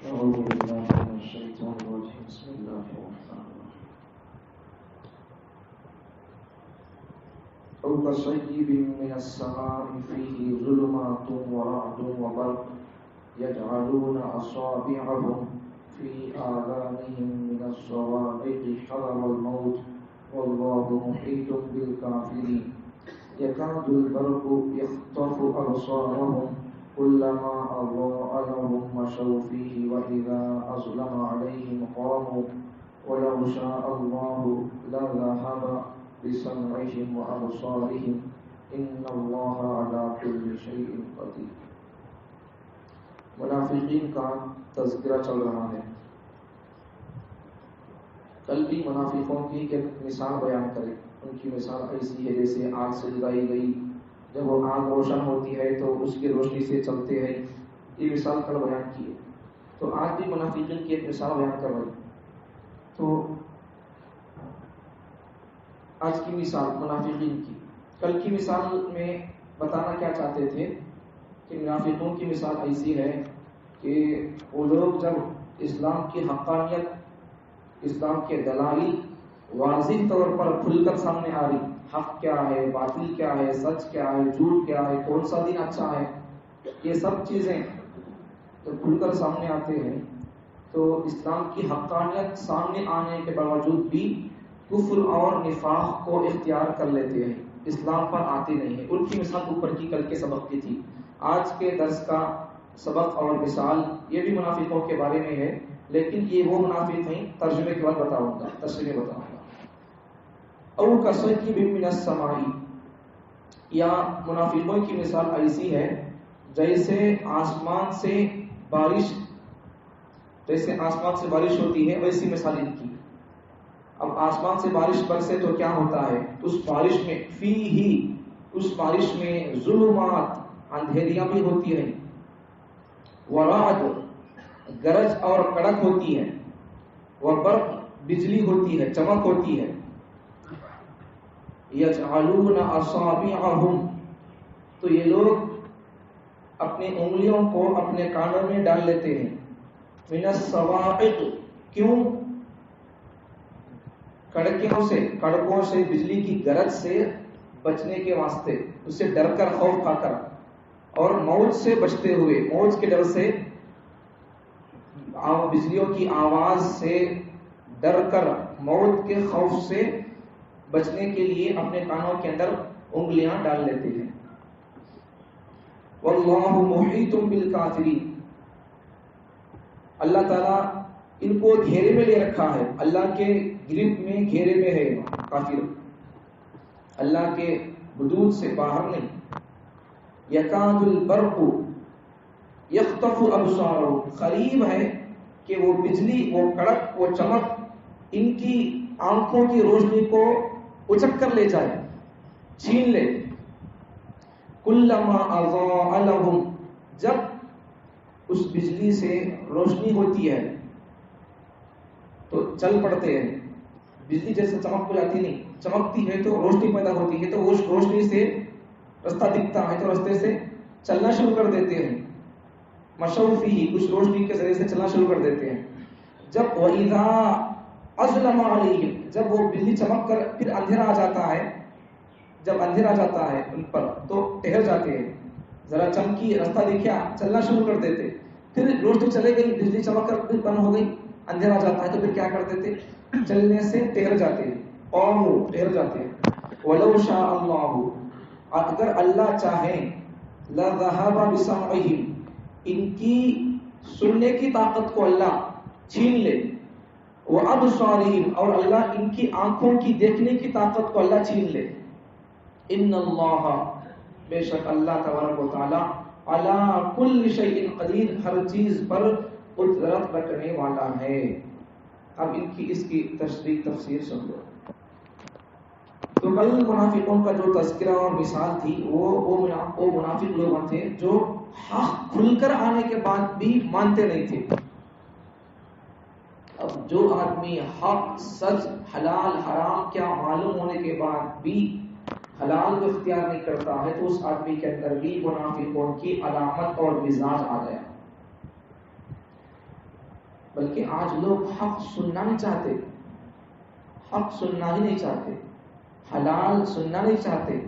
أعوذ بالله من الشيطان الرجيم بسم الله الرحمن الرحيم أو كصيب من السماء فيه ظلمات ورعد وبرق يجعلون أصابعهم في آذانهم من الصواعق حذر الموت والله محيط بالكافرين يكاد البرق يخطف أبصارهم كلما أضاء لهم مشوا فيه وإذا أظلم عليهم قاموا ولو شاء الله لذهب بسمعهم وأبصارهم إن الله على كل شيء قدير. منافقین کا تذکرہ چل رہا ہے. کل بھی منافقوں کی ایک مثال بیان کرے. ان کی مثال ایسی ہے جیسے آگ سے جلائی گئی، جب وہ آگ روشن ہوتی ہے تو اس کی روشنی سے چلتے ہیں. یہ مثال کل بیان کی ہے. تو آج بھی منافقین کی ایک مثال بیان کر رہی. تو آج کی مثال منافقین کی، کل کی مثال میں بتانا کیا چاہتے تھے کہ منافقوں کی مثال ایسی ہے کہ وہ لوگ جب اسلام کی حقانیت، اسلام کے دلائل واضح طور پر کھل کر سامنے آ رہی، حق کیا ہے، باطل کیا ہے، سچ کیا ہے، جھوٹ کیا ہے، کون سا دین اچھا ہے، یہ سب چیزیں جب کھل کر سامنے آتے ہیں تو اسلام کی حقانیت سامنے آنے کے باوجود بھی کفر اور نفاق کو اختیار کر لیتے ہیں، اسلام پر آتے نہیں ہیں. ان کی مثال اوپر کی کل کے سبق کی تھی. آج کے درس کا سبق اور مثال یہ بھی منافقوں کے بارے میں ہے، لیکن یہ وہ منافق نہیں، ترجمے کے بعد بتاؤں گا، تشریح بتاؤں گا. او کصیب من السماء، یا منافقوں کی مثال ایسی ہے جیسے آسمان سے بارش ہوتی ہے، ویسی مثال ان کی. اب آسمان سے بارش برسے تو کیا ہوتا ہے، اس بارش میں اس بارش میں ظلمات، اندھیریاں بھی ہوتی ہیں، ورعد، گرج اور کڑک ہوتی ہے، وبرق، بجلی ہوتی ہے، چمک ہوتی ہے. یجعلون اصابعهم، تو یہ لوگ اپنی انگلیوں کو اپنے کانوں میں ڈال لیتے ہیں. من الصواعق، کیوں؟ کڑکوں سے، بجلی کی گرج سے بچنے کے واسطے، اس سے ڈر کر، خوف کھا کر، اور موت سے بچتے ہوئے، موت کے ڈر سے، بجلیوں کی آواز سے ڈر کر، موت کے خوف سے بچنے کے لیے اپنے کانوں کے اندر انگلیاں ڈال لیتے ہیں. واللہ محیط بالکافرین، اللہ تعالیٰ ان کو گھیرے میں لے رکھا ہے، اللہ کے گرفت میں، گھیرے میں ہے کافر، اللہ کے حدود سے باہر نہیں. یکاد البرق یخطف ابصارهم، قریب ہے کہ وہ بجلی، وہ کڑک، وہ چمک ان کی آنکھوں کی روشنی کو اچک کر لے جائے، چھین لے. کلما اضاء لهم، جب اس بجلی سے روشنی ہوتی ہے تو چل پڑتے ہیں. بجلی جیسے چمک ہو جاتی نہیں، چمکتی ہے تو روشنی پیدا ہوتی ہے، تو اس روشنی سے رستہ دکھتا ہے تو رستے سے چلنا شروع کر دیتے ہیں. مشوا فیہ، اس روشنی کے ذریعے سے چلنا شروع کر دیتے ہیں. جب وَإِذَا أَظْلَمَ عَلَيْهِمْ، جب وہ بجلی چمک کر پھر اندھیرا آ جاتا ہے، جب اندھیرا آ جاتا ہے ان پر تو ٹھہر جاتے ہیں. ذرا چمکی، رستہ دکھا، چلنا شروع کر دیتے. پھر روشنی چلے گئی، بجلی چمک کر پھر بند ہو گئی، اندھیرا آ جاتا ہے تو پھر کیا کر دیتے، چلنے سے ٹھہر جاتے ہیں، قاموا، ٹھہر جاتے ہیں. وَلَوْ شَاءَ اللَّهُ، اگر اللہ چاہیں، لَذَهَبَ بِسَمْعِهِمْ، ان کی سننے کی طاقت کو اللہ چھین لے. وَأَبْصَارِهِمْ، اور اللہ ان کی آنکھوں کی دیکھنے کی طاقت کو اللہ چھین لے. ان اللہ، بے شک اللہ تبارک و تعالی، علی کل شیء قدیر، ہر چیز پر قدرت رکھنے والا ہے. اب ان کی اس کی تشریح تفسیر سمجھو. تو کل منافقوں کا جو تذکرہ اور مثال تھی وہ منافق لوگ تھے جو حق کھل کر آنے کے بعد بھی مانتے نہیں تھے. اب جو آدمی حق، سچ، حلال حرام کیا معلوم ہونے کے بعد بھی حلال کو اختیار نہیں کرتا ہے تو اس آدمی کے اندر بھی منافقوں کی علامت اور مزاج آ گیا. بلکہ آج لوگ حق سننا نہیں چاہتے، حق سننا ہی نہیں چاہتے، حلال سننا نہیں چاہتے،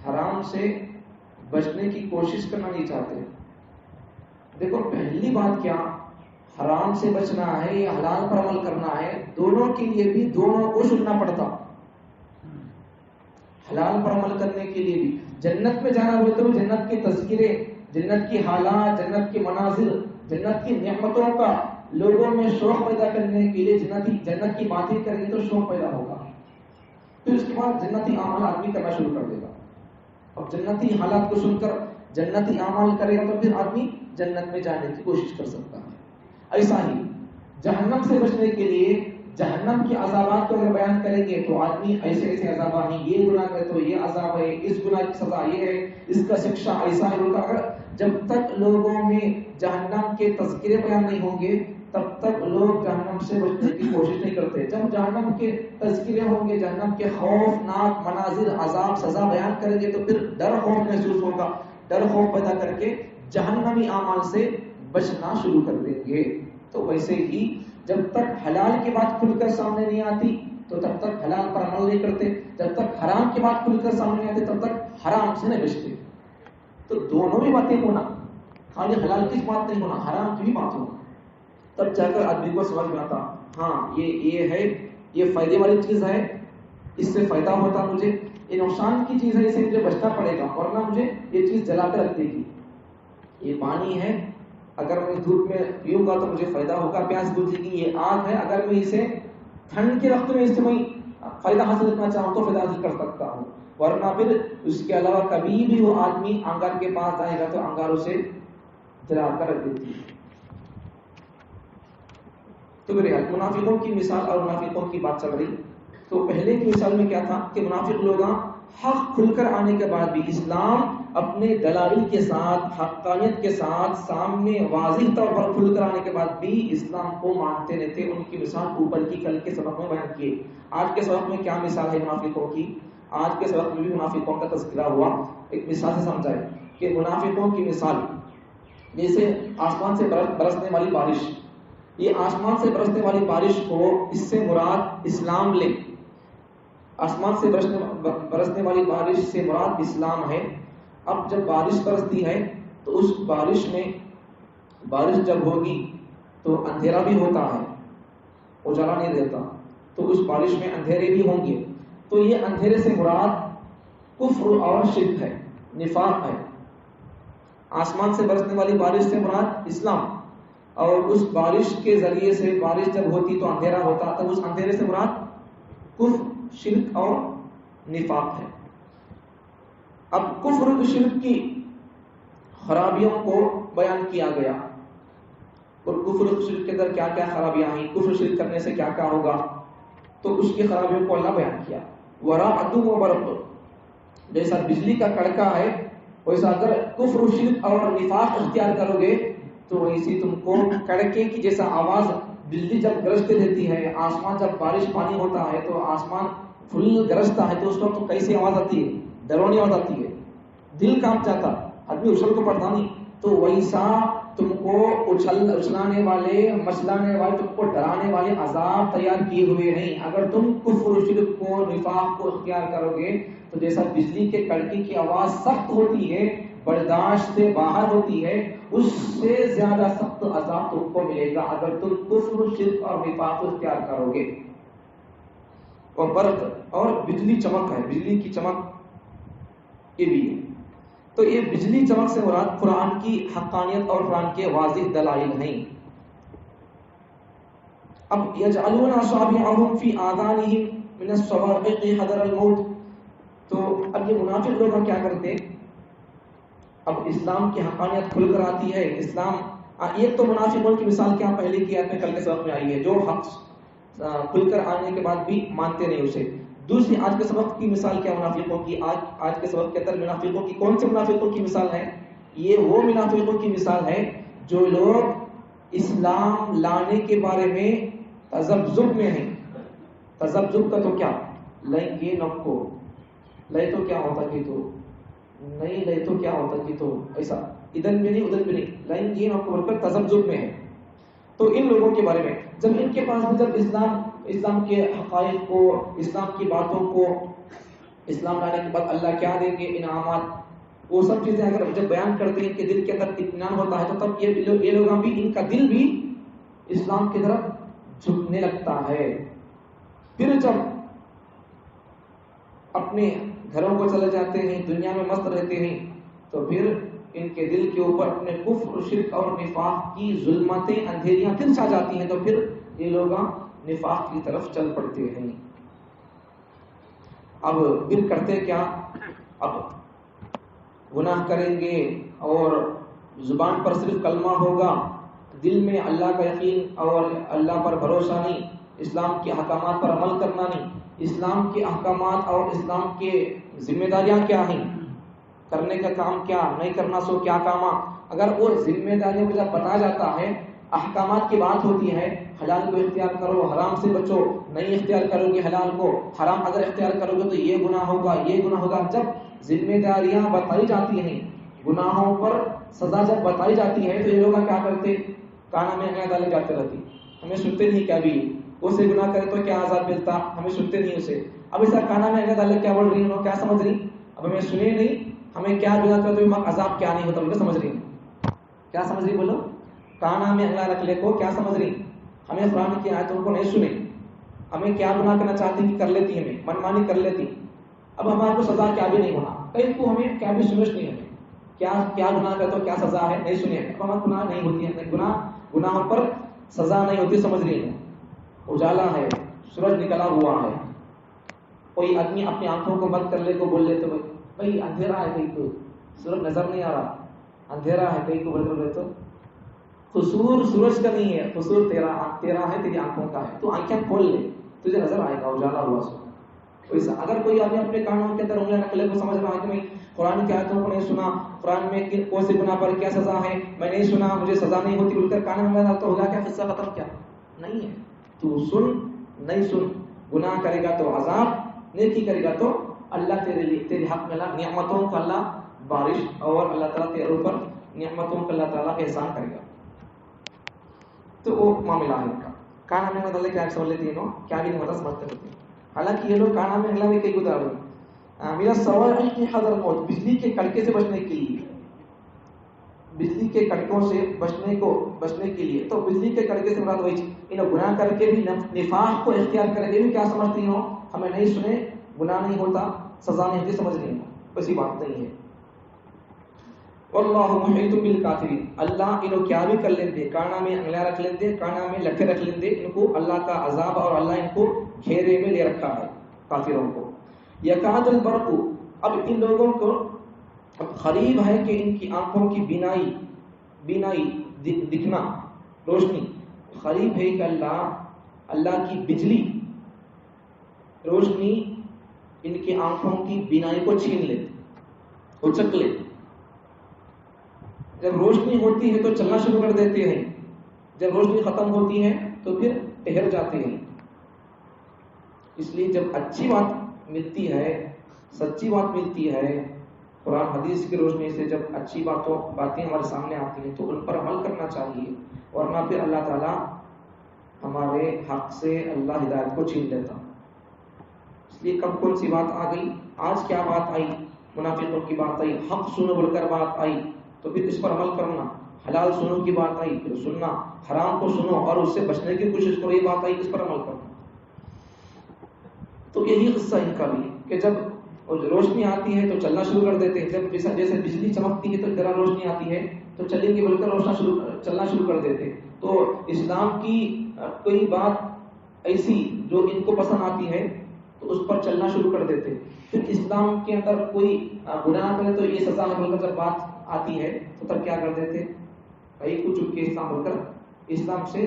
حرام سے بچنے کی کوشش کرنا نہیں چاہتے۔ دیکھو پہلی بات کیا، حرام سے بچنا ہے یا حلال پر عمل کرنا ہے، دونوں کے لیے بھی دونوں کو سننا پڑتا۔ حلال پر عمل کرنے کے لیے بھی جنت میں جانا ہو تو جنت کے تذکرے، جنت کی حالات، جنت کے مناظر، جنت کی نعمتوں کا لوگوں میں شوق پیدا کرنے کے لیے جنت کی باتیں کریں تو شوق پیدا ہوگا، پھر اس کے بعد جنتی اعمال آدمی کرنا شروع کر دے گا۔ اب جنتی حالات کو سن کر جنتی اعمال کرے گا تو پھر آدمی جنت میں جانے کی کوشش کر سکتا ہے۔ ایسا ہی جہنم سے بچنے کے لیے جہنم کے عذابات کو اگر بیان کریں گے تو آدمی ایسے ایسے عذاب ہیں، یہ گناہ کرے تو یہ عذاب ہے، اس گناہ کی سزا یہ ہے، اس کا شکشا ایسا ہے ہوتا۔ اگر جب تک لوگوں میں جہنم کے تذکرے بیان نہیں ہوں گے تب تک لوگ جہنم سے بچنے کی کوشش نہیں کرتے۔ جب جہنم کے تذکرے ہوں گے، جہنم کے خوفناک مناظر، عذاب، سزا بیان کریں گے تو پھر ڈر خوف محسوس ہوگا، ڈر خوف پیدا کر کے جہنمی اعمال سے بچنا شروع کر دیں گے۔ تو ویسے ہی جب تک حلال کی بات کھل کر سامنے نہیں آتی تو تب تک حلال پر عمل نہیں کرتے، جب تک حرام کی بات کھل کر سامنے نہیں آتی تب تک حرام سے نہیں بچتے۔ تو دونوں بھی باتیں ہونا، خالی حلال کی بات نہیں ہونا، حرام کی بھی بات ہونا، تب جا کر آدمی کو سمجھ میں آتا ہاں یہ ہے، یہ فائدے والی چیز ہے، اس سے فائدہ ہوتا مجھے، یہ نقصان کی چیز ہے، اسے مجھے بچنا پڑے گا ورنہ مجھے یہ چیز جلا کر رکھ دے گی۔ یہ پانی ہے، اگر میں دھوپ میں پیوں گا تو مجھے فائدہ ہوگا، پیاس بجھے گی۔ یہ آگ ہے، اگر میں اسے ٹھنڈ کے وقت میں اس سے میں فائدہ حاصل کرنا چاہوں تو فائدہ حاصل کر سکتا ہوں، ورنہ پھر اس کے علاوہ کبھی بھی وہ آدمی انگار کے پاس آئے گا تو انگار اسے جلا کر رکھ دیتی ہے۔ تو میرے منافقوں کی مثال اور منافقوں کی بات چل رہی، تو پہلے کی مثال میں کیا تھا کہ منافق لوگ حق کھل کر آنے کے بعد بھی اسلام اپنے دلائل کے ساتھ، حقانیت کے ساتھ سامنے واضح طور پر کھل کر آنے کے بعد بھی اسلام کو مانتے نہیں تھے۔ ان کی مثال اوپر کی کل کے سبق میں بیان کیے۔ آج کے سبق میں کیا مثال ہے منافقوں کی؟ آج کے سبق میں بھی منافقوں کا تذکرہ ہوا، ایک مثال سے سمجھائے کہ منافقوں کی مثال جیسے آسمان سے برسنے والی بارش، یہ آسمان سے برسنے والی بارش کو اس سے مراد اسلام لے، آسمان سے برسنے والی بارش سے مراد اسلام ہے۔ اب جب بارش برستی ہے تو اس بارش میں، بارش جب ہوگی تو اندھیرا بھی ہوتا ہے، اجالا نہیں رہتا، تو اس بارش میں اندھیرے بھی ہوں گے، تو یہ اندھیرے سے مراد کفر اور شرک ہے، نفاق ہے۔ آسمان سے برسنے والی بارش سے مراد اسلام، اور اس بارش کے ذریعے سے بارش جب ہوتی تو اندھیرا ہوتا، تب اس اندھیرے سے مراد کفر، شرک اور نفاق ہے۔ اب کفر و شرک کی خرابیوں کو بیان کیا گیا، اور کفر و شرک کے اندر کیا کیا خرابیاں ہیں، کفر شرک کرنے سے کیا کیا ہوگا، تو اس کی خرابیوں کو اللہ بیان کیا۔ وَرَعْدٌ وَبَرْقٌ، جیسا بجلی کا کڑکا ہے ویسا اگر کفر و شرک اور نفاق اختیار کرو گے تو ویسی تم کو کڑکے کی جیسا آواز بجلی جب گرجتے دیتی ہے، آسمان جب بارش پانی ہوتا ہے تو آسمان پھول گرجتا ہے تو اس وقت کیسی آواز آتی ہے، ڈرونی آواز آتی ہے، دل کانپ جاتا، آدمی اچھل کو پڑتا نہیں، تو ویسا تم کو اچھلانے والے، مچلانے والے، تم کو ڈرانے والے عذاب تیار کیے ہوئے ہیں۔ اگر تم کفر و شرک کو، نفاق کو اختیار کرو گے تو جیسا بجلی کے کڑکے کی آواز سخت ہوتی ہے، برداشت سے باہر ہوتی ہے، اس سے زیادہ سخت عذاب تم کو ملے گا اگر تم کفر و شرک اور نفاق کو اختیار کرو گے۔ اور برق اور بجلی چمک ہے، بجلی کی چمک یہ بھی ہے، تو یہ بجلی چمک سے مراد قرآن کی حقانیت اور قرآن کے واضح دلائل ہیں۔ اب یجعلون اصابعهم فی آذانهم من الصواعق حذر الموت، تو اب یہ منافق لوگ کیا کرتے، اب اسلام کی حقانیت کھل کر آتی ہے، اسلام ایک تو منافقوں کی مثال کیا پہلے کی آیت میں کل کے سبق میں آئی ہے، جو حق کھل کر آنے کے بعد بھی مانتے نہیں اسے۔ دوسری آج کے سبق کی مثال کیا منافقوں کی، آج کے سبق کے اندر منافقوں کی کون سے منافقوں کی مثال ہے؟ یہ وہ منافقوں کی مثال ہے جو لوگ اسلام لانے کے بارے میں تذبذب میں ہیں۔ تذبذب کا تو کیا لیں گے نکو، لے تو کیا ہوتا کہ تو نہیں، لے تو کیا ہوتا کہ تو ایسا ادھر بھی نہیں ادھر بھی نہیں، لیں گے نکو بول کر تذبذب میں ہے۔ تو ان لوگوں کے بارے میں جب ان کے پاس بھی جب اسلام کے حقائق کو، اسلام کی باتوں کو، اسلام لانے کے بعد اللہ کیا دیں گے انعامات، وہ سب چیزیں اگر جب بیان کرتے ہیں ان کے دل کے اندر اطمینان ہوتا ہے، تو تب یہ لوگ بھی، ان کا دل بھی اسلام کی طرف جھکنے لگتا ہے۔ پھر جب اپنے گھروں کو چلے جاتے ہیں، دنیا میں مست رہتے ہیں، تو پھر ان کے دل کے اوپر اپنے کفر، شرک اور نفاق کی ظلمتیں، اندھیریاں پھر چھا جاتی ہیں، تو پھر یہ لوگ نفاق کی طرف چل پڑتے ہیں۔ اب پھر کرتے کیا؟ اب گناہ کریں گے اور زبان پر صرف کلمہ ہوگا، دل میں اللہ کا یقین اور اللہ پر بھروسہ نہیں، اسلام کے احکامات پر عمل کرنا نہیں، اسلام کے احکامات اور اسلام کے ذمہ داریاں کیا ہیں، کرنے کا کام کیا، نہیں کرنا سو کیا کام۔ اگر وہ ذمہ داریوں کو جب بتا جاتا ہے، احکامات کی بات ہوتی ہے، حلال کو اختیار کرو، حرام سے بچو، نہیں اختیار کرو گے حلال کو، حرام اگر اختیار کرو گے تو یہ گناہ ہوگا، یہ گناہ ہوگا، جب ذمہ داریاں بتائی جاتی ہیں، گناہوں پر سزا جب بتائی جاتی ہے، تو یہ لوگ کیا کرتے؟ کانا میں انگلیاں ڈالے جاتے رہتی، ہمیں سنتے نہیں کیا بھی اسے گناہ کرے تو کیا عذاب ملتا، ہمیں سنتے نہیں اسے۔ اب ایسا کانا میں انگلیاں ڈالے کیا بول رہی ہوں، کیا سمجھ رہی؟ اب ہمیں سنے نہیں، ہمیں کیا گناہ کرے تو عذاب کیا نہیں ہوتا، بولے سمجھ رہی ہوں، کیا سمجھ رہی؟ بولو، کانا میں انگلیاں رکھ لے کو کیا سمجھ رہی؟ ہمیں قرآن کی آیتوں کو نہیں سنے، ہمیں کیا گناہ کرنا چاہتی کہ کر لیتی، ہمیں منمانی کر لیتی، اب ہمارے کو سزا کیا بھی نہیں ہونا، کہیں کو ہمیں کیا بھی سمجھ نہیں، ہمیں کیا گناہ کرے تو کیا سزا ہے نہیں سنے، اب ہمارا گناہ نہیں ہوتی ہے، گناہوں پر سزا نہیں ہوتی، سمجھ رہی ہے۔ اجالا ہے، سورج نکلا ہوا ہے، کوئی آدمی اپنی آنکھوں کو بند کر لے کو بول لے تو بھائی اندھیرا ہے، کہیں کو سورج نظر نہیں آ رہا، اندھیرا ہے، کہیں کو بول تو قصور سورج کا نہیں ہے، قصور تیرا ہے، تیری آنکھوں کا ہے، تو آنکھیں کھول لے، تجھے نظر آئے گا اجالا ہوا سو۔ ویسا اگر کوئی آدمی اپنے کانوں کے اندر انگلیاں رکھ لے کو سمجھ رہا ہے کہ قرآن کی آیتوں کو نہیں سنا، قرآن میں کون سے گناہ پر کیا سزا ہے میں نہیں سنا، مجھے سزا نہیں ہوتی، بول کر کان میں ڈالتا ہوگا، کیا قصہ ختم؟ کیا نہیں ہے، تو سن نہیں سن، گناہ کرے گا تو عذاب، نیکی کرے گا تو اللہ تیرے لیے تیرے حق میں اللہ نعمتوں کا اللہ بارش، اور اللہ تعالیٰ تیرے اوپر نعمتوں کا اللہ تعالیٰ احسان کرے گا۔ تو وہ معاملہ ہے کا کانا میں ڈالے کیا سمجھ لیتی ہے، کیا بھی نہیں سمجھتے ہوتے ہیں، حالانکہ یہ لوگ کانا میں اگلا میں کئی گزار میرا سوال ہے کہ حضر موت، بجلی کے کڑکے سے بچنے کے لیے، بجلی کے کڑکوں سے بچنے کے لیے، تو بجلی کے کڑکے سے مراد وہی انہیں گناہ کر کے بھی نفاق کو اختیار کرے گے بھی کیا سمجھتی ہو، ہمیں نہیں سنے گناہ نہیں ہوتا، سزا نہیں ہوتی، سمجھ نہیں ہو، ایسی بات نہیں ہے۔ واللہ محیط بالکافرین، اللہ انہوں کیا بھی کر لیتے، کانا میں انگلیاں رکھ لیتے، کانا میں لٹھے رکھ لیتے، ان کو اللہ کا عذاب اور اللہ ان کو گھیرے میں لے رکھا ہے کافروں کو۔ یکاد البرق، اب ان لوگوں کو اب قریب ہے کہ ان کی آنکھوں کی بینائی دکھنا، روشنی قریب ہے کہ اللہ کی بجلی روشنی ان کی آنکھوں کی بینائی کو چھین لے، اچک لے، جب روشنی ہوتی ہے تو چلنا شروع کر دیتے ہیں، جب روشنی ختم ہوتی ہے تو پھر ٹھہر جاتے ہیں۔ اس لیے جب اچھی بات ملتی ہے، سچی بات ملتی ہے، قرآن حدیث کی روشنی سے جب اچھی باتیں ہمارے سامنے آتی ہیں تو ان پر عمل کرنا چاہیے، ورنہ پھر اللہ تعالیٰ ہمارے حق سے اللہ ہدایت کو چھین لیتا۔ اس لیے کب کون سی بات آ گئی، آج کیا بات آئی، منافقوں کی بات آئی، حق سنو بول کر بات آئی تو پھر اس پر عمل کرنا، حلال سنو کی بات آئی پھر سننا، حرام کو سنو اور اس سے بچنے کی کوشش کرو، یہ بات آئی اس پر عمل کرنا۔ تو یہی قصہ ان کا بھی کہ جب روشنی آتی ہے تو چلنا شروع کر دیتے ہیں، جب جیسے بجلی چمکتی ہے تو ذرا روشنی آتی ہے تو چلیں گے بول کر چلنا شروع کر دیتے۔ تو اسلام کی کوئی بات ایسی جو ان کو پسند آتی ہے تو اس پر چلنا شروع کر دیتے، پھر اسلام کے اندر کوئی گناہ کرے تو یہ سزا بول کر جب بات آتی ہے تو تب کیا کر دیتے، کئی کو چپ کے اسلام بول کر اسلام سے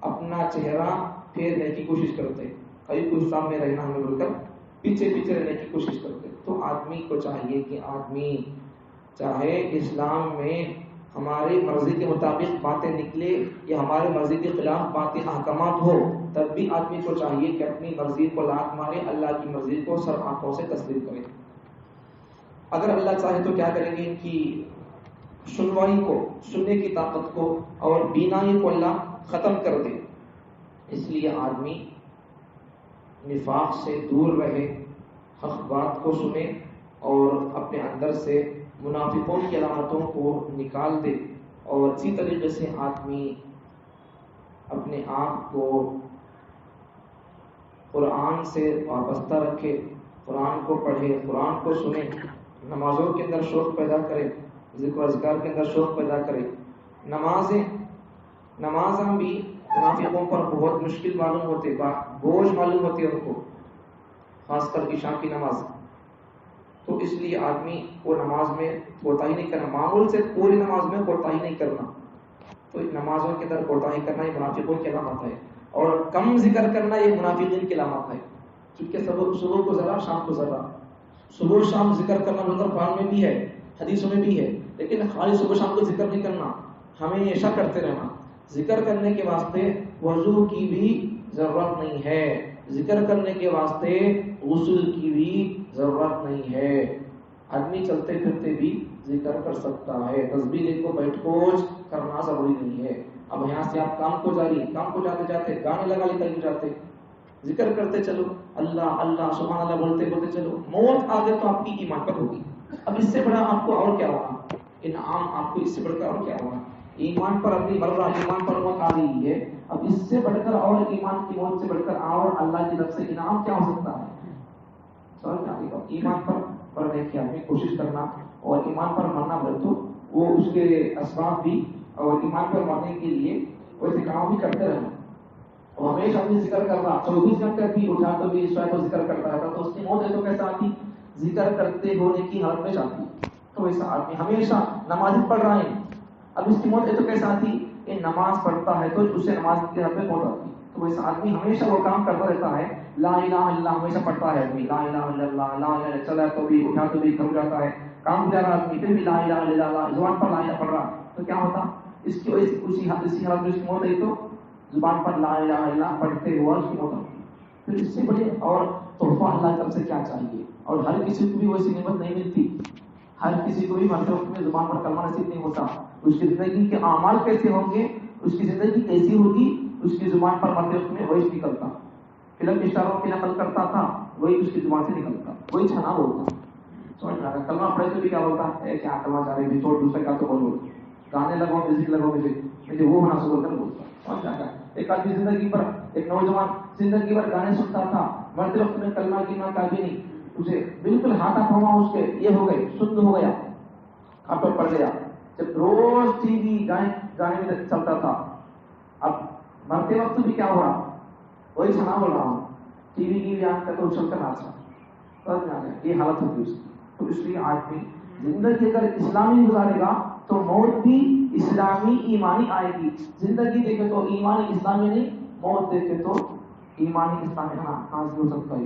اپنا چہرہ پھیرنے کی کوشش کرتے، کئی کو اسلام میں رہنا ہمیں بول کر پیچھے رہنے کی کوشش کرتے۔ تو آدمی کو چاہیے کہ آدمی چاہے اسلام میں ہماری مرضی کے مطابق باتیں نکلے یا ہماری مرضی کے خلاف باتیں احکامات ہو، تب بھی آدمی کو چاہیے کہ اپنی مرضی کو لات مارے، اللہ کی مرضی کو سر آنکھوں سے تسلیم کرے۔ اگر اللہ چاہے تو کیا کریں گے، ان کی سنوائی کو، سننے کی طاقت کو اور بینائی کو اللہ ختم کر دے. اس لیے آدمی نفاق سے دور رہے، حق بات کو سنے اور اپنے اندر سے منافقوں کی علامتوں کو نکال دے. اور اسی طریقے سے آدمی اپنے آپ کو قرآن سے وابستہ رکھے، قرآن کو پڑھے، قرآن کو سنے، نمازوں کے اندر شوق پیدا کرے، ذکر و اذکار کے اندر شوق پیدا کرے. نمازاں بھی منافقوں پر بہت مشکل معلوم ہوتے، بوجھ معلوم ہوتے ان کو، خاص کر عشاء کی نماز. تو اس لیے آدمی کو نماز میں کوتاہی نہیں کرنا، معمول سے پوری نماز میں کوتاہی نہیں کرنا. تو نمازوں کے اندر کوتاہی کرنا یہ منافقوں کی علامت ہے، اور کم ذکر کرنا یہ منافقین کی علامت ہے. کیونکہ صبح کو ذرا، شام کو ذرا، صبح شام ذکر کرنا نظر قرآن میں بھی ہے، حدیثوں میں بھی ہے، لیکن خالی صبح شام کو ذکر نہیں کرنا، ہمیشہ کرتے رہنا. ذکر کرنے کے واسطے وضو کی بھی ضرورت نہیں ہے، ذکر کرنے کے واسطے غسل کی بھی ضرورت نہیں ہے. آدمی چلتے پھرتے بھی ذکر کر سکتا ہے، تسبیح لے کو بیٹھ کوچ کرنا ضروری نہیں ہے. اب یہاں سے آپ کام کو جاتے جاتے گانے لگا لے کر جاتے، ذکر کرتے چلو، اللہ اللہ سبحان اللہ بولتے بولتے چلو. موت آ گئے تو آپ کی ایمان پر ہوگی. اب اس سے بڑا آپ کو اور کیا ہوگا انعام، آپ کو اس سے بڑھ کر اور کیا ہوگا؟ ایمان پر اپنی بلرا، ایمان پر موت آ گئی ہے، اب اس سے بڑھ کر اور ایمان کی موت سے بڑھ کر اور اللہ کی طرف سے انعام کیا ہو سکتا ہے؟ سمجھ آئے گا. ایمان پر مرنے کی آدمی کوشش کرنا، اور ایمان پر مرنا بڑھ تو وہ اس کے اسباب بھی، اور ایمان پر مرنے کے لیے ویسے کام بھی کرتے رہنا. اور ہمیشہ اپنی ذکر کر رہا، 24 گھنٹے بھی اٹھا تو بھی اس کو ذکر کرتا رہتا، تو اس کی موت ہے تو کیسا آتی؟ ذکر کرتے ہونے کی حالت میں جاتی. تو ویسا آدمی ہمیشہ نماز پڑھ رہا ہے، اب اس کی موت ہے تو کیسا آتی؟ یہ نماز پڑھتا ہے تو اسے نماز کے حد میں موت آتی. تو ویسا آدمی ہمیشہ وہ کام کرتا رہتا ہے، لا الہ الا اللہ ہمیشہ پڑھتا ہے آدمی، لا الہ الا اللہ، لا الہ چلا تو بھی اٹھا تو بھی تھک جاتا ہے، کام جا رہا آدمی پھر بھی لا الہ الا اللہ زبان پر لا الہ پڑھ رہا، تو کیا ہوتا؟ اس کی وجہ سے اسی حالت میں اس کی موت ہے تو زبان پر لا الہ الا اللہ پڑھتے ہوا اس کی موت ہوتی. پھر اس سے بڑے اور تحفہ اللہ کی طرف سے کیا چاہیے؟ اور ہر کسی کو بھی ویسی نعمت نہیں ملتی، ہر کسی کو بھی مرتے وقت میں زبان پر کلمہ نصیب نہیں ہوتا. اس کی زندگی کے اعمال کیسے ہوں گے، اس کی زندگی کیسی ہوگی، اس کی زبان پر مرتے وقت میں وہی نکلتا. فلم اشاروں کی نقل کرتا تھا، وہی اس کی زبان سے نکلتا، وہی چھنا بولتا. سمجھ رہا ہے؟ کلمہ پڑھے تو بھی کیا بولتا ہے؟ کیا کلمہ جا رہے چھوڑ، دوسرے کا تو بولو، گانے لگاؤ، میوزک لگاؤ، مجھے وہ ہونا سے بول کر بولتا. سمجھ رہا ہے؟ ایک آدمی زندگی پر، ایک نوجوان زندگی بھر گانے سنتا تھا، مرتے وقت میں کلمہ کی نہ کافی نہیں، اسے بالکل ہاتھا پھوا اس کے یہ ہو گئے، سند ہو گیا، آپ پر پڑ گیا. جب روز ٹی وی گانے میں چلتا تھا، اب مرتے وقت بھی کیا ہو رہا؟ وہی سنا بول رہا ہوں، ٹی وی کی آنکھ کا تو اچھل کر ناچا، یہ حالت ہوتی اس کی. تو اس لیے آدمی زندگی اگر اسلامی گزارے گا تو موت بھی اسلامی ایمانی آئے گی. زندگی دیکھے تو ایمانی اسلامی نہیں، موت دیکھے تو ایمانی اسلامی حاصل ہو سکتا ہے.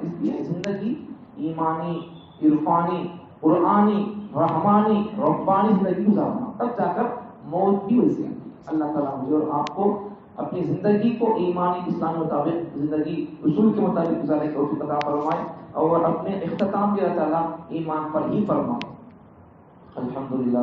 اس لیے زندگی ایمانی، عرفانی، قرآنی، رحمانی، ربانی زندگی گزارنا، تب جا کر موت بھی ویسے آتی. اللہ تعالیٰ مجھے اور آپ کو اپنی زندگی کو ایمانی اسلامی مطابق، زندگی اصول کے مطابق گزارنے کی توفیق عطا فرمائے، اور اپنے اختتام بھی اللہ تعالیٰ ایمان پر ہی فرمائے. الحمدللہ.